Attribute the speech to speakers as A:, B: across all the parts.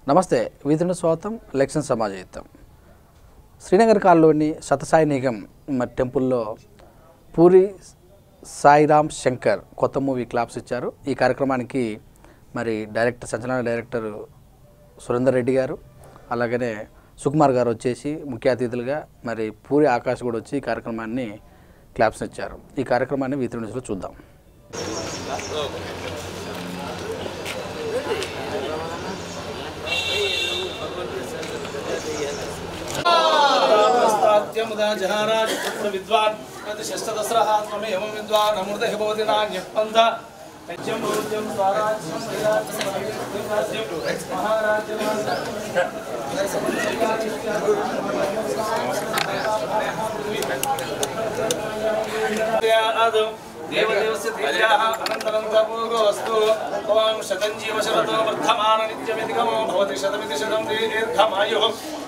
A: నమస్తే వీధుల స్వాగతం ఎలక్షన్ సమాజయుతం శ్రీనగర్ కాలలోని సతసాయి నిగం మరి టెంపుల్లో పూరి సాయిరామ్ శంకర్ కొత్త మూవీ క్లాప్స్ ఇచ్చారు. ఈ కార్యక్రమానికి మరి సంచలన డైరెక్టర్ సురేందర్ రెడ్డి గారు అలాగనే సుకుమార్ గారు వచ్చేసి ముఖ్య అతిథులుగా మరి పూరి ఆకాష్ కూడా వచ్చి ఈ కార్యక్రమాన్ని క్లాప్స్ ఇచ్చారు. ఈ కార్యక్రమాన్ని వీధుల న్యూస్లో చూద్దాం.
B: विद्वान शस्त्रदस्रहात्मेव विद्वान अमृत भवति नान्यपन्थ नित्यं भोज्यं स्वराज्यं महाराज देवदेवस्य तेजाः अनन्तरन्तपूर्वस्तु त्वां शतं जीवशरतो वर्धमान नित्यमितिगमो भवति शतमिति शतं दीर्घमायुः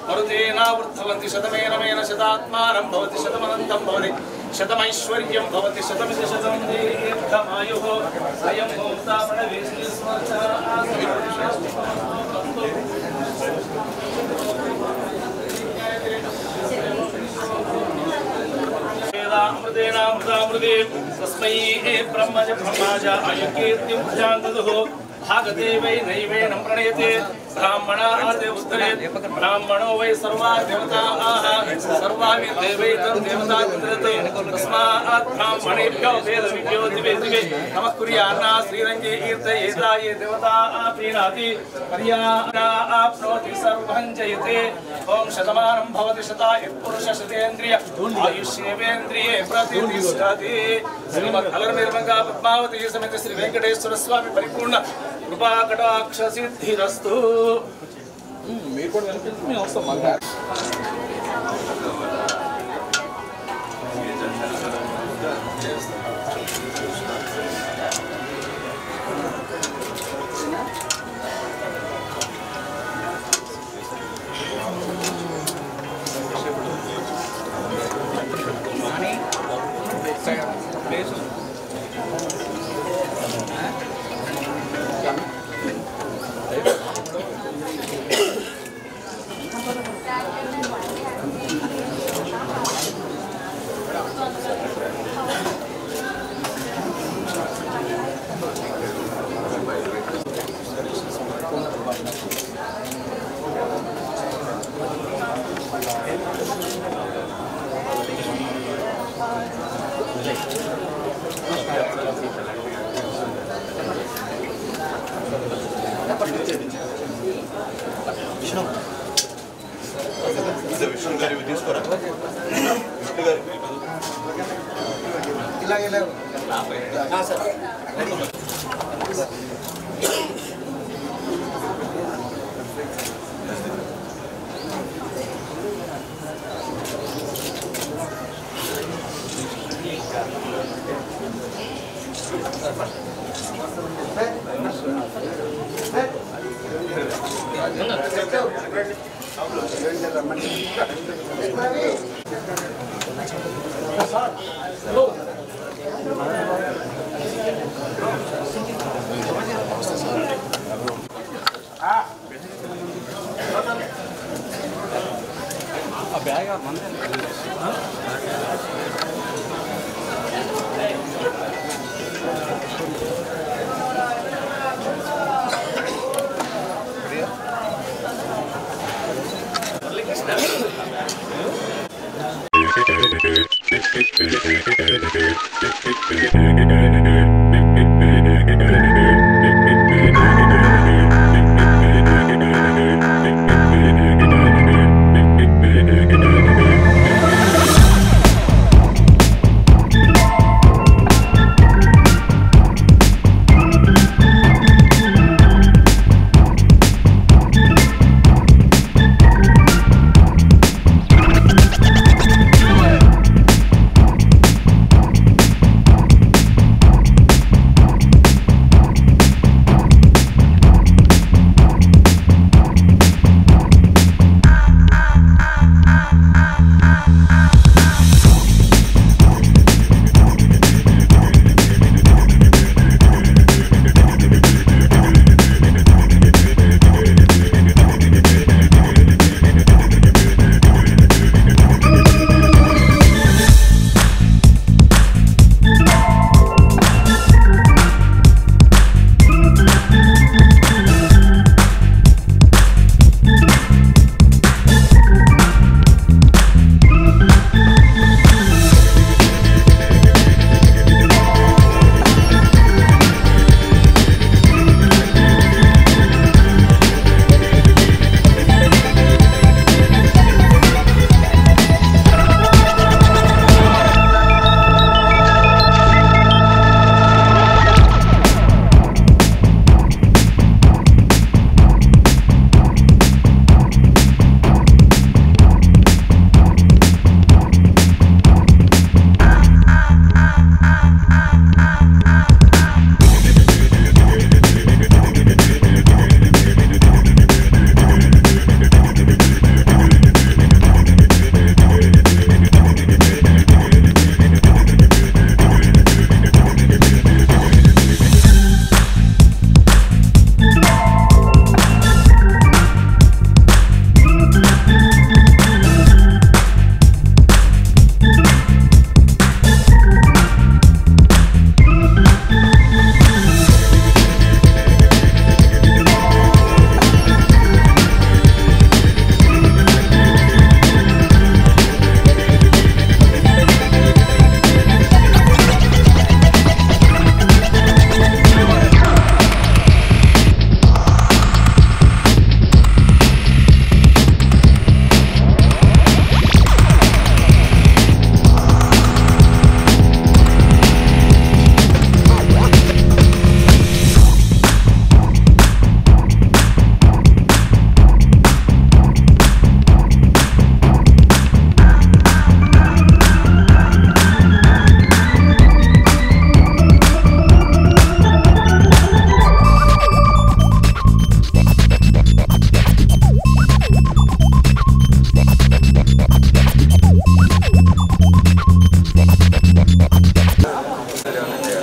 B: मरुतेनावृद्धवन्ति शतमेन शतात्मानं भवति शतमनन्तं भवति शतमैश्वर्यं भवति शतमिति शतं दीर्घमायुः अयं अमृतेनामृतामृते तस्मै ब्रह्मज ब्रह्माज आयुकीर्तिं भुजान्तदुः भागते वै नैवेनं प्रणयते ब्राह्मणा आदे उत्तरे ब्राह्मणो वै सर्वा देवताः सर्वाणि देवैतं देवता विद्यते तस्मात् ब्राह्मणेभ्यो वेदविभ्यो दिवे दिवे नमः कुर्यान्ना श्रीरङ्गे कीर्तयेताये देवता प्रीणाति पर्याना आप्नोति सर्वं जयते ओम शतमानं भवति शताय पुरुष शतेन्द्रिय आयुष्येवेन्द्रिये प्रतिष्ठति श्रीमद् अलर्निर्मंगा पद्मावती समेत श्री वेंकटेश्वर स्वामी परिपूर्ण कृपा कटाक्ष सिद्धिरस्तु మీరు కూడా వినిపించి మేము వస్తాం మళ్ళీ
C: విష్ణు గారి తీసుకోరా విష్ణు గారి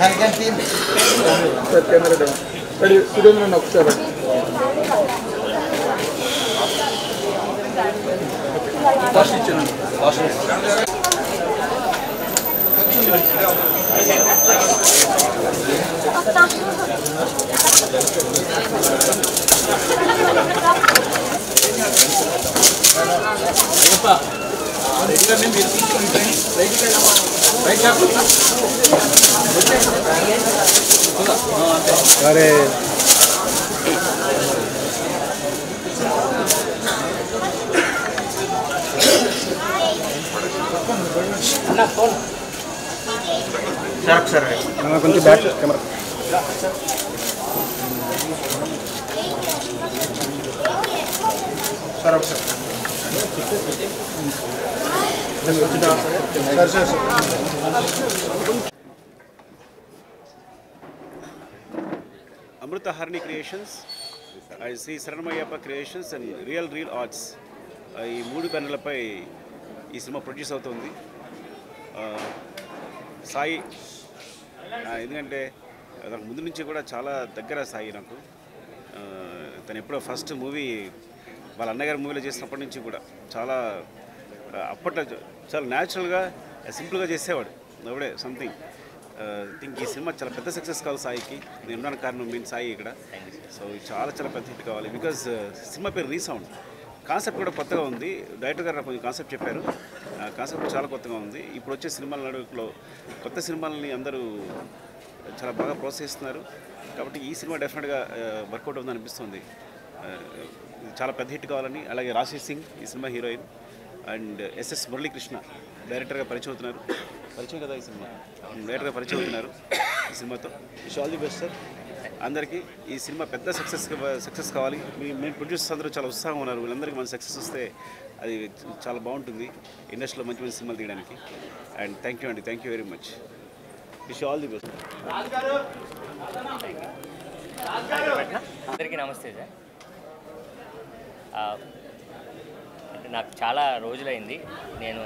A: సార్ కెమెరా రెడీ సురేంద్ర ఒకసారి ఫస్ట్ ఇచ్చాను అరే కొంచెం బ్యాక్ కెమెరా సార్ ఒకసారి
D: అమృతహారిణి క్రియేషన్స్, శ్రీ శరణమయ్యప్ప క్రియేషన్స్ అండ్ రియల్ ఆర్ట్స్, ఈ 3 బ్యానర్లపై ఈ సినిమా ప్రొడ్యూస్ అవుతుంది. సాయి ఎందుకంటే నాకు ముందు నుంచి కూడా చాలా దగ్గర సాయి నాకు. తను ఎప్పుడో ఫస్ట్ మూవీ వాళ్ళ అన్నగారి మూవీలో చేసినప్పటి నుంచి కూడా చాలా అప్పట్లో చాలా న్యాచురల్గా సింపుల్గా చేసేవాడు. అప్పుడే సంథింగ్ థింక్ ఈ సినిమా చాలా పెద్ద సక్సెస్ కావాలి సాయికి. నేను ఉన్నాను కారణం మీన్ సాయి ఇక్కడ. సో చాలా పెద్ద హిట్ కావాలి. బికాజ్ సినిమా పేరు రీసౌండ్, కాన్సెప్ట్ కూడా కొత్తగా ఉంది. డైరెక్టర్ గారు కొంచెం కాన్సెప్ట్ చెప్పారు. కాన్సెప్ట్ చాలా కొత్తగా ఉంది. ఇప్పుడు వచ్చే సినిమాల నడుగులో కొత్త సినిమాలని అందరూ చాలా బాగా ప్రోత్సహిస్తున్నారు. కాబట్టి ఈ సినిమా డెఫినెట్గా వర్కౌట్ అవుతుంది అనిపిస్తుంది. చాలా పెద్ద హిట్ కావాలని. అలాగే రాశి సింగ్ ఈ cinema heroine and SS Muralikrishna డైరెక్టర్గా పరిచయం అవుతున్నారు. పరిచయం కదా ఈ సినిమా, డైరెక్టర్గా పరిచయం అవుతున్నారు ఈ సినిమాతో. Wish all the best sir అందరికీ. ఈ సినిమా పెద్ద సక్సెస్ కావాలి. మేము ప్రొడ్యూసర్స్ అందరూ చాలా ఉత్సాహంగా ఉన్నారు. వీళ్ళందరికీ మన సక్సెస్ వస్తే అది చాలా బాగుంటుంది ఇండస్ట్రీలో మంచి మంచి సినిమాలు తీయడానికి. అండ్ థ్యాంక్ యూ అండి, thank you very much. Wish all the best.
E: అందరికీ నమస్తే సార్. అంటే నాకు చాలా రోజులైంది నేను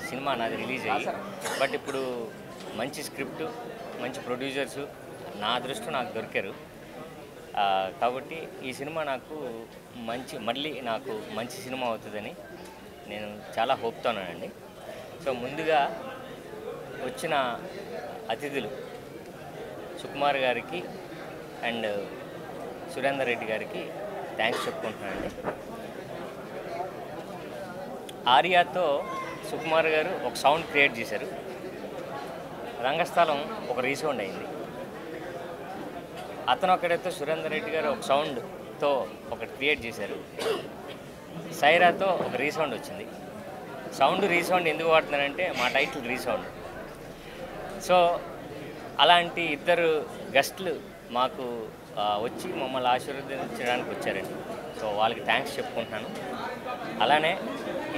E: సినిమా నాది రిలీజ్ అయ్యి. బట్ ఇప్పుడు మంచి స్క్రిప్ట్, మంచి ప్రొడ్యూసర్సు నా అదృష్టం నాకు దొరికారు. కాబట్టి ఈ సినిమా నాకు మళ్ళీ నాకు మంచి సినిమా అవుతుందని నేను చాలా హోప్తోనండి. సో ముందుగా వచ్చిన అతిథులు సుకుమార్ గారికి అండ్ సురేందర్ రెడ్డి గారికి థ్యాంక్స్ చెప్పుకుంటున్నానండి. ఆర్యాతో సుకుమార్ గారు ఒక సౌండ్ క్రియేట్ చేశారు. రంగస్థలం ఒక రీసౌండ్ అయింది. అతను ఒకడైతే సురేందర్ రెడ్డి గారు ఒక సౌండ్తో ఒకటి క్రియేట్ చేశారు. సైరాతో ఒక రీసౌండ్ వచ్చింది. రీసౌండ్ ఎందుకు వాడుతున్నారంటే మా టైటిల్ రీసౌండ్. సో అలాంటి ఇద్దరు గెస్ట్లు మాకు వచ్చి మమ్మల్ని ఆశీర్వదించడానికి వచ్చారండి. సో వాళ్ళకి థ్యాంక్స్ చెప్పుకుంటున్నాను. అలానే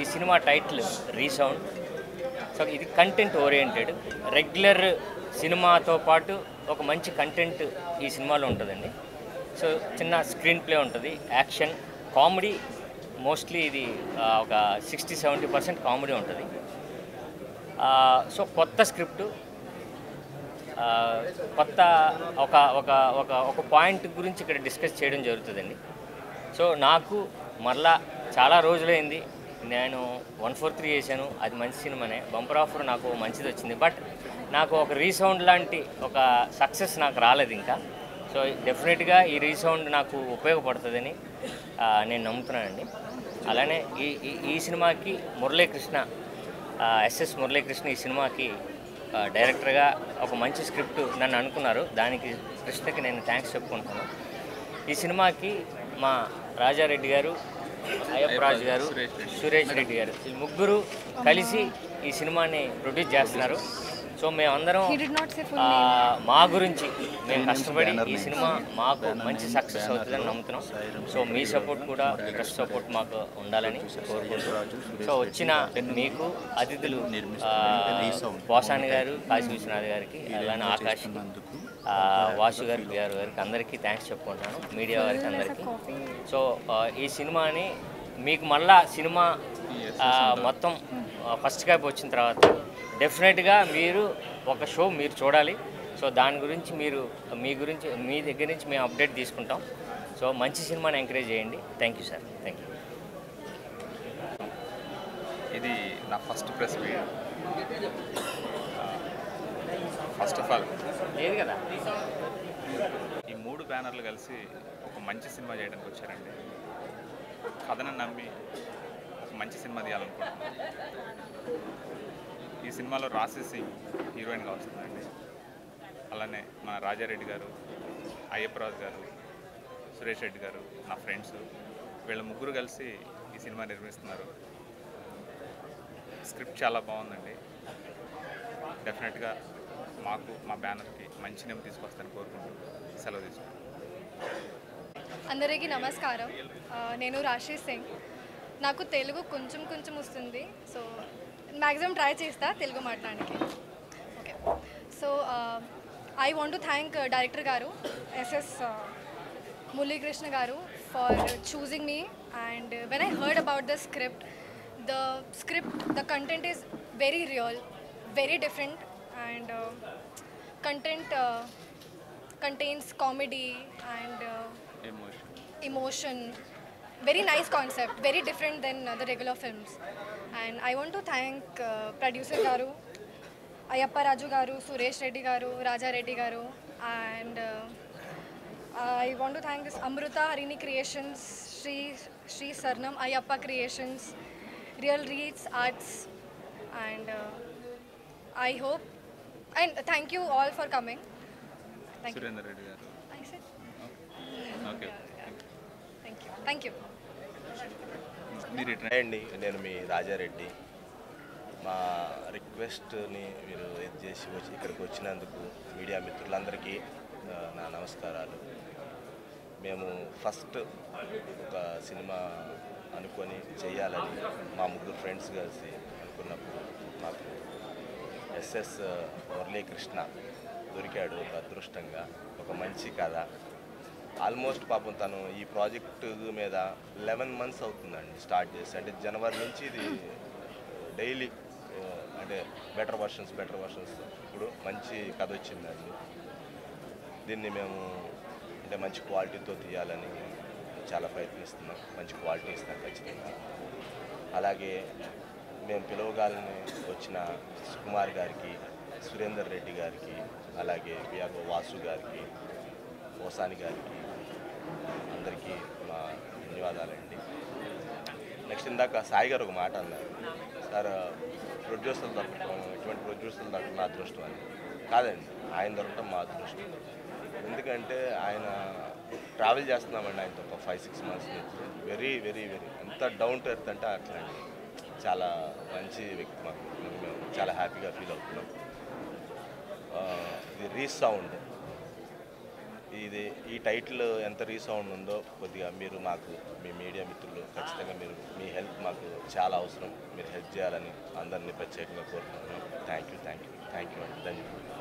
E: ఈ సినిమా టైటిల్ రీసౌండ్. సో ఇది కంటెంట్ ఓరియంటెడ్. రెగ్యులర్ సినిమాతో పాటు ఒక మంచి కంటెంట్ ఈ సినిమాలో ఉంటుందండి. సో చిన్న స్క్రీన్ ప్లే ఉంటుంది, యాక్షన్, కామెడీ. మోస్ట్లీ ఇది ఒక 60-70% కామెడీ ఉంటుంది. సో కొత్త స్క్రిప్టు, కొత్త ఒక ఒక ఒక ఒక పాయింట్ గురించి ఇక్కడ డిస్కస్ చేయడం జరుగుతుందండి. సో నాకు మరలా చాలా రోజులైంది. నేను 143 చేశాను, అది మంచి సినిమానే. బంపర్ ఆఫర్ నాకు మంచిది వచ్చింది. బట్ నాకు ఒక రీసౌండ్ లాంటి ఒక సక్సెస్ నాకు రాలేదు ఇంకా. సో డెఫినెట్గా ఈ రీసౌండ్ నాకు ఉపయోగపడుతుందని నేను నమ్ముతున్నానండి. అలానే ఈ సినిమాకి మురళీకృష్ణ, ఎస్ఎస్ మురళీకృష్ణ ఈ సినిమాకి డైరెక్టర్గా ఒక మంచి స్క్రిప్ట్ నన్ను అనుకున్నారు. దానికి కృష్ణకి నేను థ్యాంక్స్ చెప్పుకుంటున్నాను. ఈ సినిమాకి మా రాజారెడ్డి గారు, అయ్యప్ప రాజు గారు, సురేష్ రెడ్డి గారు, ఈ ముగ్గురు కలిసి ఈ సినిమాని ప్రొడ్యూస్ చేస్తున్నారు. సో మేమందరం మా గురించి మేము కష్టపడి ఈ సినిమా మాకు మంచి సక్సెస్ అవుతుందని నమ్ముతున్నాం. సో మీ సపోర్ట్ కూడా, ప్రెస్ సపోర్ట్ మాకు ఉండాలని కోరుకుంటున్నాం. సో వచ్చిన మీకు అతిథులు పోసాని గారు, కాశీ విశ్వనాథ్ గారికి, అలానే ఆకాష్, వాసు గారికి, బిఆర్ గారికి అందరికీ థ్యాంక్స్ చెప్పుకుంటాను. మీడియా వారికి అందరికీ. సో ఈ సినిమాని మీకు మళ్ళా సినిమా మొత్తం ఫస్ట్ క్యాప్ వచ్చిన తర్వాత డెఫినెట్గా మీరు ఒక షో మీరు చూడాలి. సో దాని గురించి మీ దగ్గర నుంచి మేము అప్డేట్ తీసుకుంటాం. సో మంచి సినిమాని ఎంకరేజ్ చేయండి. Thank you sir. Thank you.
F: ఇది నా first press meet. First of all
E: లేదు కదా,
F: ఈ 3 బ్యానర్లు కలిసి ఒక మంచి సినిమా చేయడానికి వచ్చారండి. కథను నమ్మి ఒక మంచి సినిమా తీయాలనుకుంటున్నాను. ఈ సినిమాలో రాశి సింగ్ హీరోయిన్గా వస్తుందండి. అలానే మన రాజారెడ్డి గారు, అయ్యప్పరాజు గారు, సురేష్ రెడ్డి గారు నా ఫ్రెండ్స్, వీళ్ళ ముగ్గురు కలిసి ఈ సినిమా నిర్మిస్తున్నారు. స్క్రిప్ట్ చాలా బాగుందండి. డెఫినెట్గా మాకు మా బ్యానర్కి మంచి నేమ్ తీసుకొస్తాను కోరుకుంటూ సెలవు తీసుకుంటాను.
G: అందరికీ నమస్కారం. నేను రాశి సింగ్. నాకు తెలుగు కొంచెం వస్తుంది. సో మ్యాక్సిమం ట్రై చేస్తా తెలుగు మాట్లాడడానికి. Okay. So I want to thank director గారు ఎస్ఎస్ మురళీకృష్ణ గారు for choosing me. And when I heard about the script, the content is very real, very different, and content contains comedy and emotion. Very nice concept, very different than the regular films. And I want to thank producer garu, Ayyappa Raju garu, Suresh Reddy garu, Raja Reddy garu, and I want to thank this Amruta Harini Creations, Sri Sarnam Ayyappa Creations, Real Reads Arts, and I hope, and thank you all for coming. Thank you.
F: Surender Reddy గారు.
G: I said
F: okay,
G: thank you.
F: మీరు
C: అండి, నేను మీ రాజారెడ్డి. మా రిక్వెస్ట్ని మీరు ఇది చేసి వచ్చి ఇక్కడికి వచ్చినందుకు మీడియా మిత్రులందరికీ నా నమస్కారాలు. మేము ఫస్ట్ ఒక సినిమా అనుకొని చేయాలని మా ముగ్గురు ఫ్రెండ్స్ కలిసి అనుకున్నప్పుడు మాకు ఎస్ఎస్ మురళీకృష్ణ దొరికాడు. ఒక అదృష్టంగా ఒక మంచి కథ. ఆల్మోస్ట్ పాపం తను ఈ ప్రాజెక్టు మీద 11 months అవుతుందండి స్టార్ట్ చేసి. అంటే జనవరి నుంచి ఇది డైలీ అంటే బెటర్ వర్షన్స్ ఇప్పుడు మంచి కథ వచ్చిందండి. దీన్ని మేము అంటే మంచి క్వాలిటీతో తీయాలని చాలా ప్రయత్నిస్తున్నాం. మంచి క్వాలిటీ ఇస్తాం ఖచ్చితంగా. అలాగే మేము పిలవగాలని వచ్చిన సుకుమార్ గారికి, సురేందర్ రెడ్డి గారికి, అలాగే వియాగో వాసు గారికి, ఓసాని గారికి అందరికీ మా ధన్యవాదాలండి. నెక్స్ట్ ఇందాక సాయి గారు ఒక మాట అన్నారు, సార్ ప్రొడ్యూసర్లు దొరకటం, ఇటువంటి ప్రొడ్యూసర్లు దొరకడం నా అదృష్టం అని. కాదండి, ఆయన దొరకటం మా అదృష్టం. ఎందుకంటే ఆయన ట్రావెల్ చేస్తున్నామండి ఆయనతో ఒక 5-6 months నుంచి. వెరీ ఎంత డౌన్ టు ఎర్త్ అంటే అట్లాంటి చాలా మంచి వ్యక్తి. మాకు మేము చాలా హ్యాపీగా ఫీల్ అవుతున్నాం. ఇది రీసౌండ్, ఈ టైటిల్ ఎంత రీసౌండ్ ఉందో కొద్దిగా మీరు మాకు మీ మీడియా మిత్రులు ఖచ్చితంగా మీరు మీ హెల్ప్ మాకు చాలా అవసరం. మీరు హెల్ప్ చేయాలని అందరినీ ప్రత్యేకంగా కోరుకుంటున్నాం. థ్యాంక్ యూ అండి. ధన్యవాదాలు.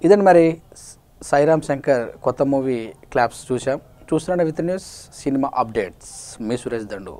A: ఇదండి మరి సాయిరామ్ శంకర్ కొత్త మూవీ క్లాప్స్ చూసాం. చూస్తున్నాను with news cinema updates. Me Suresh Dandu.